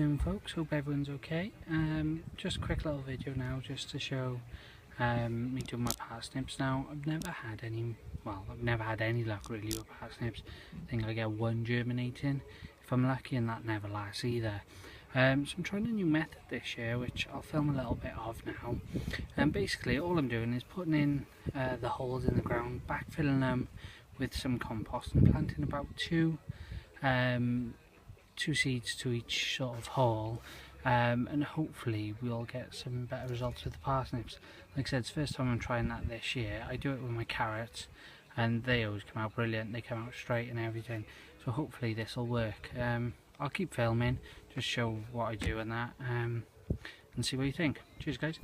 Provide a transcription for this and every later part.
afternoon, folks. Hope everyone's okay. Just a quick little video now just to show me doing my parsnips. Now, I've never had any luck really with parsnips. I think I get one germinating if I'm lucky, and that never lasts either. So I'm trying a new method this year, which I'll film a little bit of now. And basically all I'm doing is putting in the holes in the ground, backfilling them with some compost and planting about two seeds to each sort of hole, and hopefully we'll get some better results with the parsnips. Like I said, it's the first time I'm trying that this year. I do it with my carrots and they always come out brilliant. They come out straight and everything, so hopefully this will work. I'll keep filming, just show what I do and that, and see what you think. Cheers guys.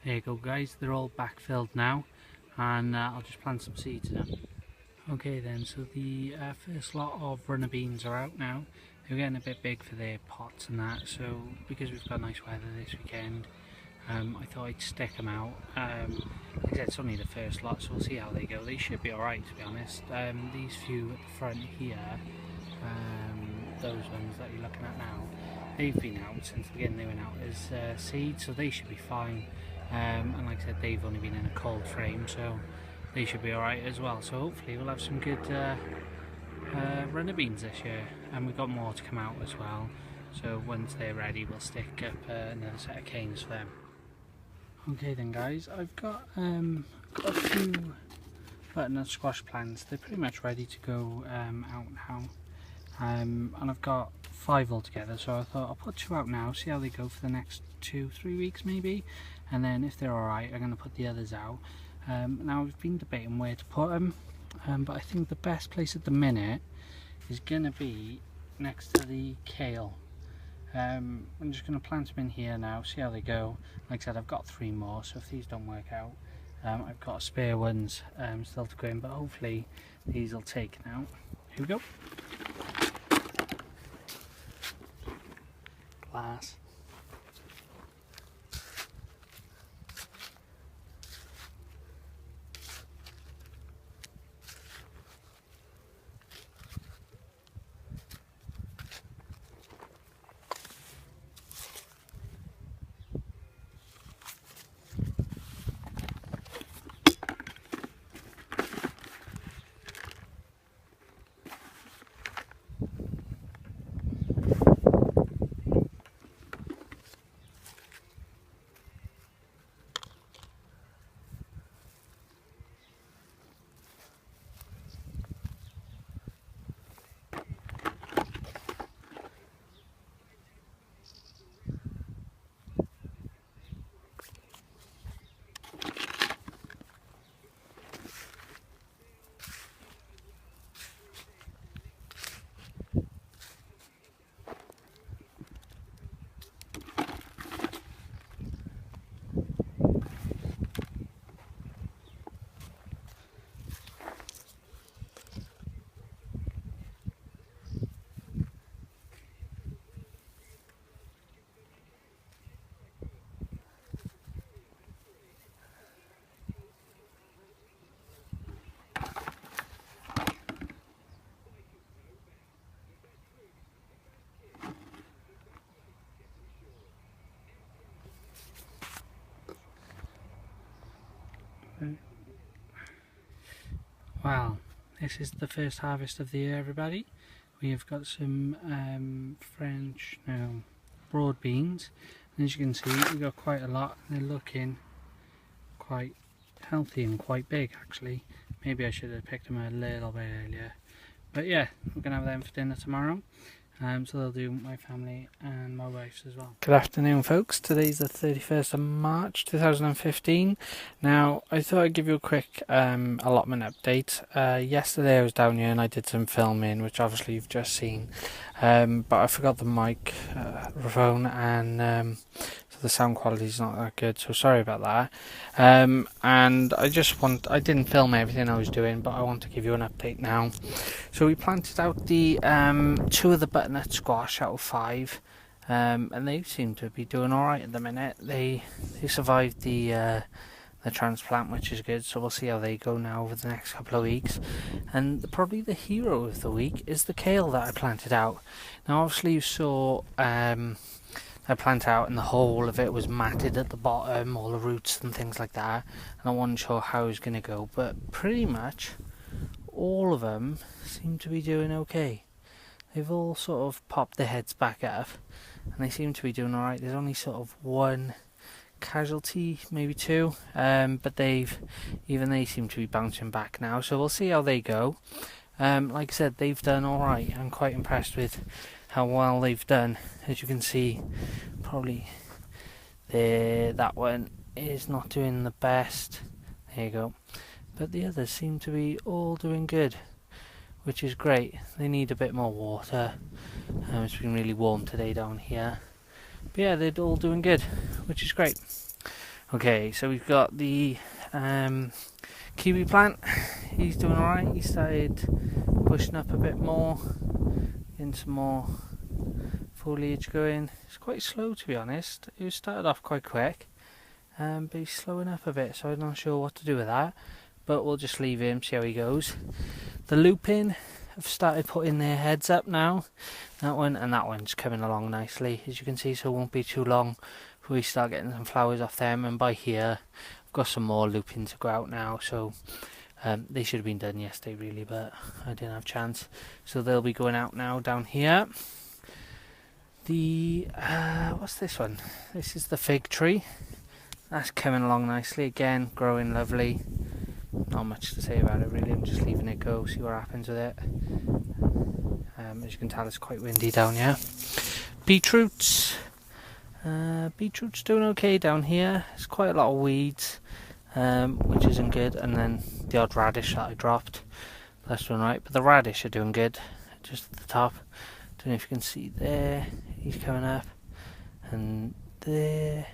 There you go guys, they're all backfilled now, and I'll just plant some seeds in them. Okay then, so the first lot of runner beans are out now. They're getting a bit big for their pots and that, so because we've got nice weather this weekend, I thought I'd stick them out. Like I said, it's only the first lot, so we'll see how they go. They should be alright, to be honest. These few at the front here, those ones that you're looking at now, they've been out since the beginning. They went out as seeds, so they should be fine. And like I said, they've only been in a cold frame, so they should be alright as well. So hopefully we'll have some good runner beans this year, and we've got more to come out as well. So once they're ready, we'll stick up another set of canes for them. Okay then guys, I've got a few butternut squash plants. They're pretty much ready to go out now, and I've got 5 altogether, so I thought I'll put 2 out now, see how they go for the next 2-3 weeks maybe, and then if they're alright I'm going to put the others out. Now I've been debating where to put them, but I think the best place at the minute is going to be next to the kale. I'm just going to plant them in here now, see how they go. Like I said, I've got 3 more, so if these don't work out, I've got spare ones still to go in, but hopefully these will take now. Here we go. Glass. Well, this is the first harvest of the year, everybody. We have got some broad beans, and as you can see we've got quite a lot. They're looking quite healthy and quite big actually. Maybe I should have picked them a little bit earlier, but yeah, we're gonna have them for dinner tomorrow. So they'll do my family and my wife's as well. Good afternoon, folks. Today's the 31st of March 2015. Now, I thought I'd give you a quick allotment update. Yesterday I was down here and I did some filming, which obviously you've just seen. But I forgot the microphone and so the sound quality is not that good, so sorry about that. And I didn't film everything I was doing, but I want to give you an update now. So we planted out the 2 of the butternut squash out of 5, and they seem to be doing alright at the minute. They survived the transplant, which is good, so we'll see how they go now over the next couple of weeks. And probably the hero of the week is the kale that I planted out. Now obviously you saw I planted out and the whole of it was matted at the bottom, all the roots and things like that, and I wasn't sure how it was going to go, but pretty much all of them seem to be doing okay. They've all sort of popped their heads back up and they seem to be doing alright. There's only sort of 1 casualty, maybe 2, but they seem to be bouncing back now, so we'll see how they go. Like I said, they've done alright. I'm quite impressed with how well they've done. As you can see, probably that one is not doing the best. There you go. But the others seem to be all doing good, which is great. They need a bit more water. It's been really warm today down here. But yeah, they're all doing good, which is great. Okay, so we've got the kiwi plant. He's doing alright. He started pushing up a bit more, getting some more foliage going. It's quite slow, to be honest. It started off quite quick, but he's slowing up a bit, so I'm not sure what to do with that, but we'll just leave him, see how he goes. The lupin have started putting their heads up now, that one and that one's coming along nicely, as you can see, so it won't be too long before we start getting some flowers off them. And by here I've got some more lupins to go out now, so they should have been done yesterday really, but I didn't have a chance, so they'll be going out now down here. The what's this one? This is the fig tree. That's coming along nicely again, growing lovely. Not much to say about it really. I'm just leaving it go, see what happens with it. As you can tell, it's quite windy down here. Beetroots. Beetroot's doing okay down here. There's quite a lot of weeds, which isn't good, and then the odd radish that I dropped. That's doing right, but the radish are doing good. Just at the top. Don't know if you can see there. He's coming up, and there.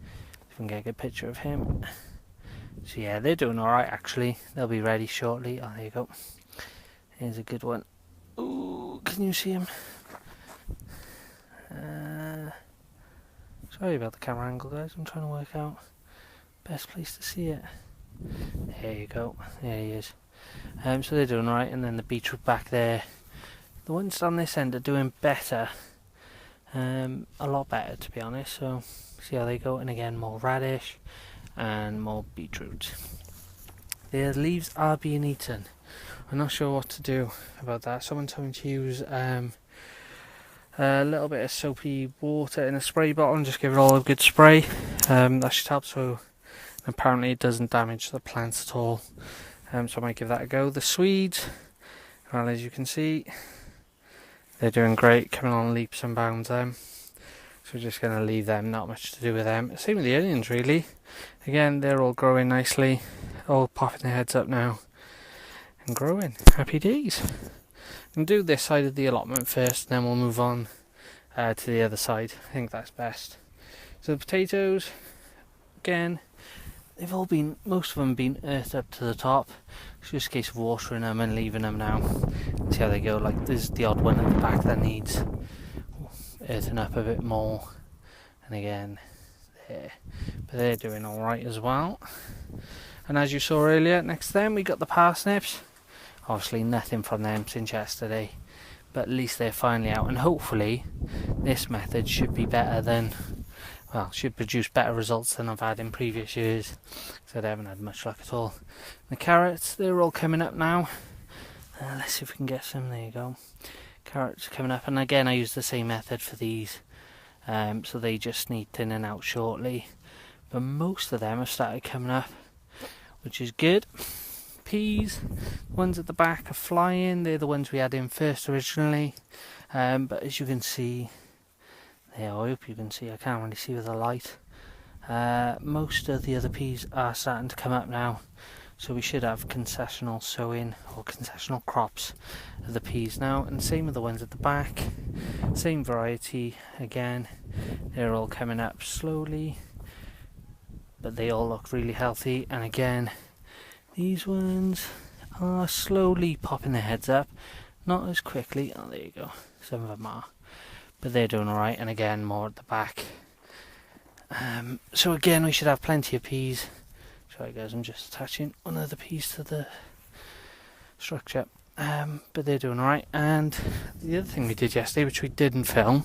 If we can get a good picture of him. So yeah, they're doing alright actually. They'll be ready shortly. Oh, there you go. Here's a good one. Ooh, can you see him? Sorry about the camera angle, guys. I'm trying to work out best place to see it. There you go. There he is. So they're doing alright, and then the beetroot back there. The ones on this end are doing better. A lot better, to be honest. So see how they go. And again, more radish and more beetroot. Their leaves are being eaten. I'm not sure what to do about that. Someone told me to use a little bit of soapy water in a spray bottle and just give it all a good spray. That should help. So apparently it doesn't damage the plants at all. So I might give that a go. The Swedes, well, as you can see, they're doing great, coming on leaps and bounds. So we're just going to leave them, not much to do with them. Same with the onions really. Again, they're all growing nicely, all popping their heads up now and growing. Happy days. And do this side of the allotment first, and then we'll move on to the other side. I think that's best. So the potatoes, again, they've all been, most of them been earthed up to the top. It's just a case of watering them and leaving them now. See how they go. Like there's the odd one at the back that needs earthing up a bit more. And again, there. But they're doing alright as well. And as you saw earlier, next to them we got the parsnips. Obviously nothing from them since yesterday, but at least they're finally out, and hopefully this method should be better than well, should produce better results than I've had in previous years, because I haven't had much luck at all. The carrots, they're all coming up now. Let's see if we can get some. There you go. Carrots coming up, and again I use the same method for these, so they just need thinning out shortly. But most of them have started coming up, which is good. Peas, the ones at the back are flying. They're the ones we had in first originally, but as you can see, there, I hope you can see, I can't really see with the light. Most of the other peas are starting to come up now, so we should have concessional sowing or concessional crops of the peas now, and same with the ones at the back, same variety again. They're all coming up slowly, but they all look really healthy. And again, these ones are slowly popping their heads up, not as quickly. Oh, there you go, some of them are, but they're doing alright. And again, more at the back. So again, we should have plenty of peas. Sorry guys, I'm just attaching one of the peas to the structure, but they're doing alright. And the other thing we did yesterday, which we didn't film,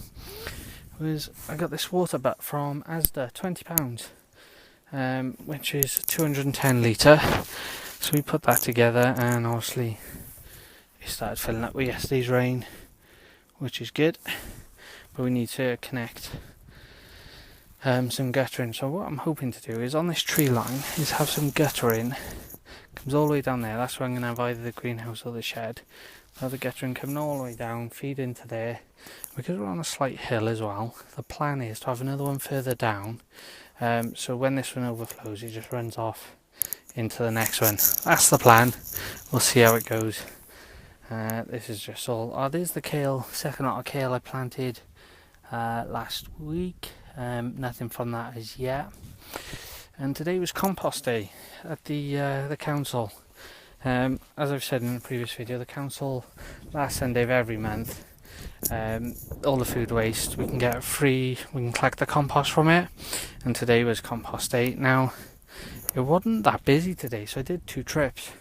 was I got this water butt from Asda, £20, which is 210 litre. So we put that together, and obviously it started filling up with yesterday's rain, which is good. But we need to connect some guttering. So what I'm hoping to do is on this tree line is have some guttering, comes all the way down there. That's where I'm going to have either the greenhouse or the shed. I'll have the guttering coming all the way down, feed into there. Because we're on a slight hill as well, the plan is to have another one further down, so when this one overflows it just runs off into the next one. That's the plan. We'll see how it goes. This is just all, oh, there's the kale, second lot of kale I planted last week. Nothing from that as yet. And today was compost day at the council. As I've said in the previous video, the council last Sunday of every month, all the food waste we can get free, we can collect the compost from it, and today was compost day. Now it wasn't that busy today, so I did 2 trips,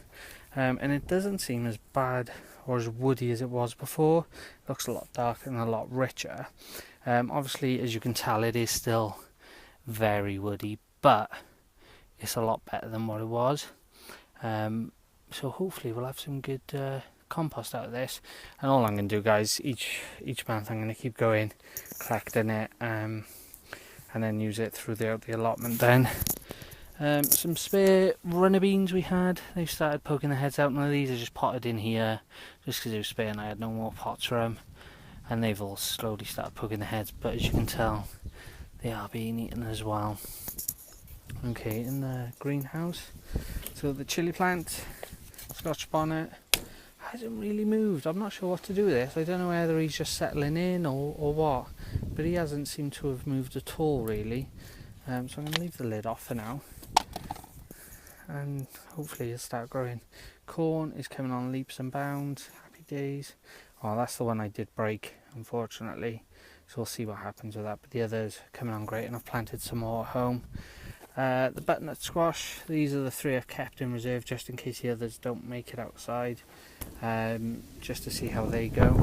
and it doesn't seem as bad or as woody as it was before. It looks a lot darker and a lot richer. Obviously, as you can tell, it is still very woody, but it's a lot better than what it was. So hopefully we'll have some good compost out of this. And all I'm going to do, guys, each month I'm going to keep going, collecting it, and then use it through the allotment then. Some spare runner beans we had, they've started poking their heads out. None of these are just potted in here just because they were spare and I had no more pots for them, and they've all slowly started poking their heads, but as you can tell they are being eaten as well. Okay, in the greenhouse, so the chilli plant, Scotch bonnet, hasn't really moved. I'm not sure what to do with this. I don't know whether he's just settling in or what, but he hasn't seemed to have moved at all really. So I'm going to leave the lid off for now, and hopefully he'll start growing. Corn is coming on leaps and bounds, happy days. Oh, that's the one I did break, unfortunately, so we'll see what happens with that, but the others are coming on great, and I've planted some more at home. The butternut squash, these are the 3 I've kept in reserve just in case the others don't make it outside, just to see how they go.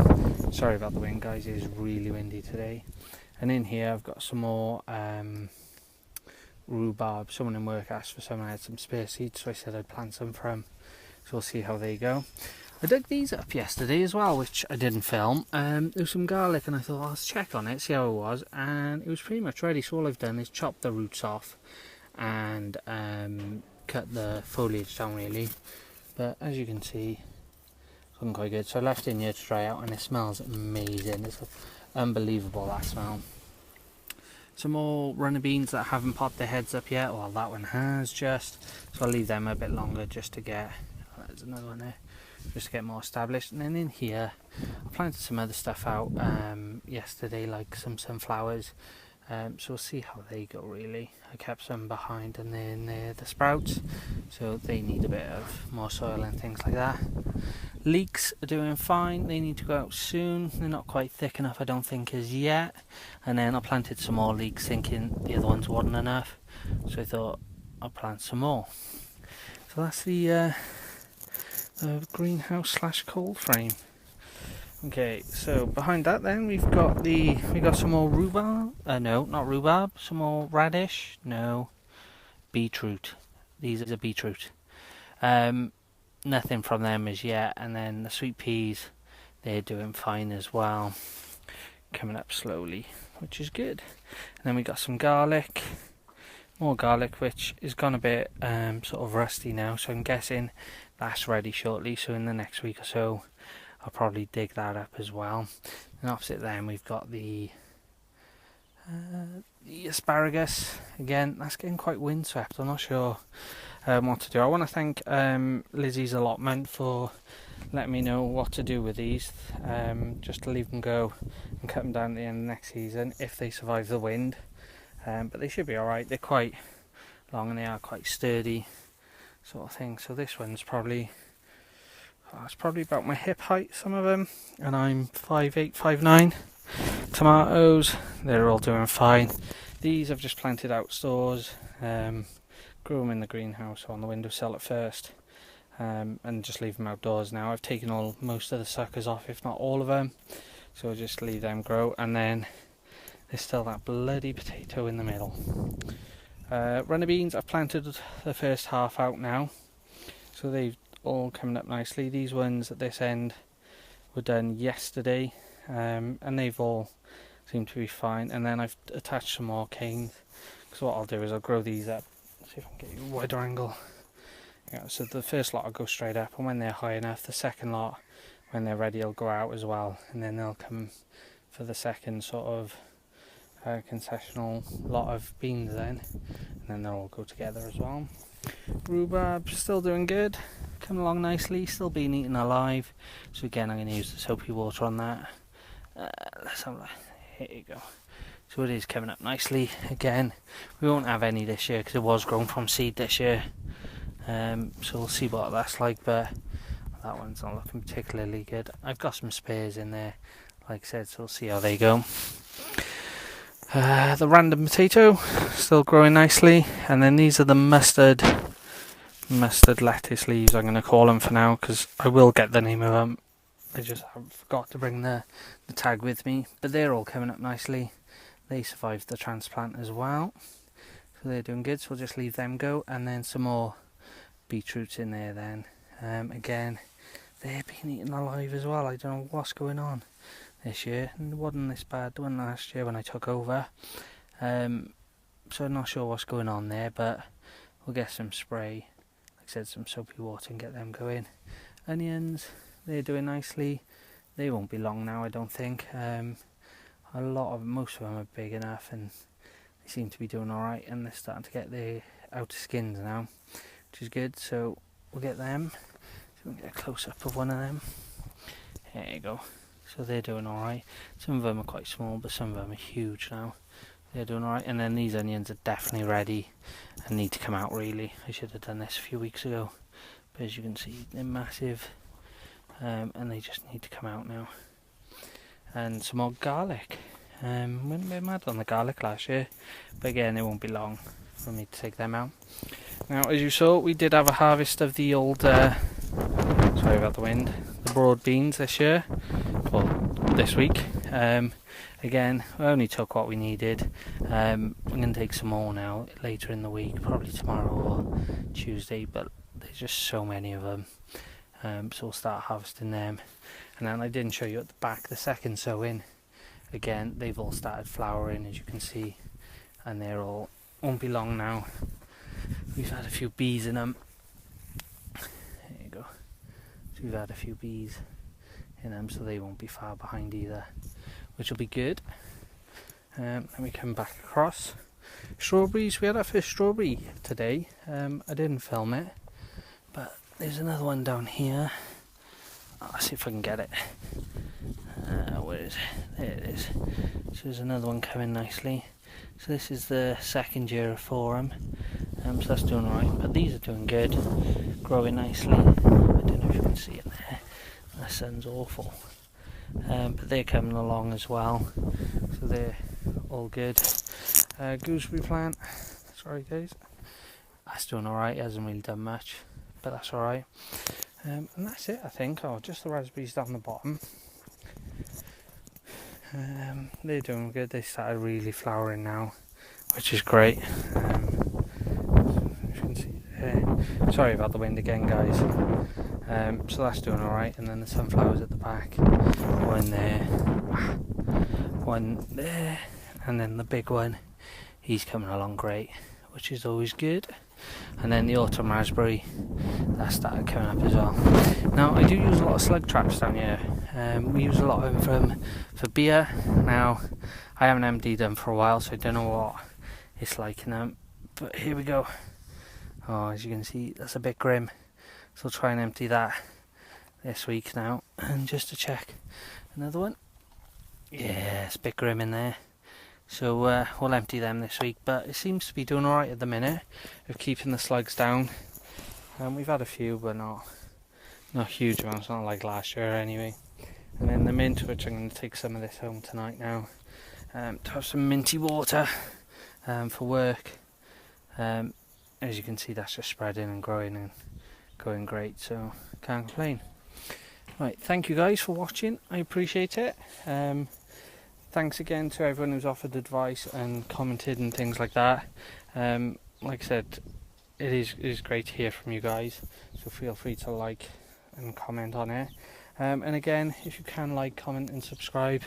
Sorry about the wind, guys, it is really windy today. And in here I've got some more rhubarb. Someone in work asked for some, and I had some spare seeds, so I said I'd plant some for them, so we'll see how they go. I dug these up yesterday as well, which I didn't film. There was some garlic, and I thought, let's check on it, see how it was, and it was pretty much ready. So all I've done is chop the roots off and cut the foliage down really, but as you can see it's looking quite good. So I left it in here to dry out, and it smells amazing. It's unbelievable, that smell. Some more runner beans that haven't popped their heads up yet. Well, that one has just, so I'll leave them a bit longer just to get, oh, there's another one there, just to get more established. And then in here I planted some other stuff out yesterday, like some sunflowers, so we'll see how they go really. I kept some behind, and then they're the sprouts, so they need a bit of more soil and things like that. Leeks are doing fine, they need to go out soon. They're not quite thick enough, I don't think, as yet. And then I planted some more leeks thinking the other ones wasn't enough, so I thought I'll plant some more. So that's the greenhouse slash cold frame. Okay, so behind that then we got some more rhubarb. No, not rhubarb. Some more radish. No, beetroot. These are beetroot. Nothing from them as yet. And then the sweet peas, they're doing fine as well. Coming up slowly, which is good. And then we got some garlic. More garlic, which is gone a bit sort of rusty now. So I'm guessing that's ready shortly. So in the next week or so, I'll probably dig that up as well. And opposite them we've got the asparagus. Again, that's getting quite windswept. I'm not sure what to do. I want to thank Lizzie's Allotment for letting me know what to do with these. Just to leave them go and cut them down at the end of next season if they survive the wind. But they should be alright. They're quite long and they are quite sturdy sort of thing. So this one's probably... it's probably about my hip height, some of them, and I'm 5'8", 5'9". Tomatoes, they're all doing fine. These I've just planted outdoors, grew them in the greenhouse or on the windowsill at first, and just leave them outdoors now. I've taken most of the suckers off, if not all of them, so I'll just leave them grow. And then there's still that bloody potato in the middle. Runner beans, I've planted the first half out now, so they've all coming up nicely. These ones at this end were done yesterday, and they've all seemed to be fine. And then I've attached some more canes, because what I'll do is I'll grow these up. See if I can get you a wider angle. Yeah, so the first lot will go straight up, and when they're high enough, the second lot, when they're ready, will go out as well, and then they'll come for the second sort of concessional lot of beans then, and then they'll all go together as well. Rhubarb still doing good, coming along nicely, still being eaten alive. So again, I'm going to use the soapy water on that. Let's have a look. Here you go. So it is coming up nicely. Again, we won't have any this year because it was grown from seed this year. So we'll see what that's like, but that one's not looking particularly good. I've got some spares in there, like I said, so we'll see how they go. The random potato still growing nicely, and then these are the mustard lettuce leaves, I'm going to call them for now, because I will get the name of them. I just forgot to bring the tag with me, but they're all coming up nicely. They survived the transplant as well, so they're doing good, so we'll just leave them go. And then some more beetroots in there then. Again, they're being eaten alive as well. I don't know what's going on this year, and it wasn't this bad the one last year when I took over, so I'm not sure what's going on there, but we'll get some spray, like I said, some soapy water, and get them going. Onions, they're doing nicely. They won't be long now, I don't think. Most of them are big enough, and they seem to be doing alright, and they're starting to get their outer skins now, which is good. So we'll get them. So we'll get a close up of one of them. There you go. So they're doing alright. Some of them are quite small, but some of them are huge now. They're doing alright. And then these onions are definitely ready and need to come out really. I should have done this a few weeks ago. But as you can see, they're massive. And they just need to come out now. And some more garlic. Went a bit mad on the garlic last year. But again, it won't be long for me to take them out. Now, as you saw, we did have a harvest of the old... sorry about the wind. The broad beans this year. Well, this week. Again, we only took what we needed. I'm going to take some more now later in the week, probably tomorrow or Tuesday, but there's just so many of them. So we'll start harvesting them. And then I didn't show you at the back, the second sowing. Again, they've all started flowering, as you can see, and they're all, won't be long now. We've had a few bees in them. There you go. So we've had a few bees in them, so they won't be far behind either, which will be good. Then we come back across. Strawberries, we had our first strawberry today. I didn't film it, but there's another one down here. I'll see if I can get it. Where is it? There it is. So there's another one coming nicely. So this is the second year for them. So that's doing alright, but these are doing good, growing nicely. I don't know if you can see it there. The sun's awful, but they're coming along as well, so they're all good. Gooseberry plant, sorry guys, that's doing alright. It hasn't really done much, but that's alright. And that's it, I think. Oh, just the raspberries down the bottom. They're doing good. They started really flowering now, which is great. As you can see there. Sorry about the wind again, guys. So that's doing alright, and then the sunflowers at the back, one there, one there, and then the big one, he's coming along great, which is always good. And then the autumn raspberry, that started coming up as well. Now I do use a lot of slug traps down here. We use a lot of them for beer. Now I haven't emptied them for a while, so I don't know what it's like in them, but here we go. Oh, as you can see, that's a bit grim, so I'll try and empty that this week now. And just to check, another one, yeah, it's a bit grim in there. So we'll empty them this week, but it seems to be doing alright at the minute of keeping the slugs down. We've had a few, but not huge amounts, not like last year anyway. And then the mint, which I'm going to take some of this home tonight now, to have some minty water for work. As you can see, that's just spreading and growing and going great, so can't complain. Right, thank you guys for watching, I appreciate it. Thanks again to everyone who's offered advice and commented and things like that. Like I said, it is great to hear from you guys, so feel free to like and comment on it. And again, if you can like, comment and subscribe,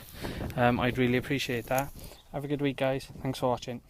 I'd really appreciate that. Have a good week, guys. Thanks for watching.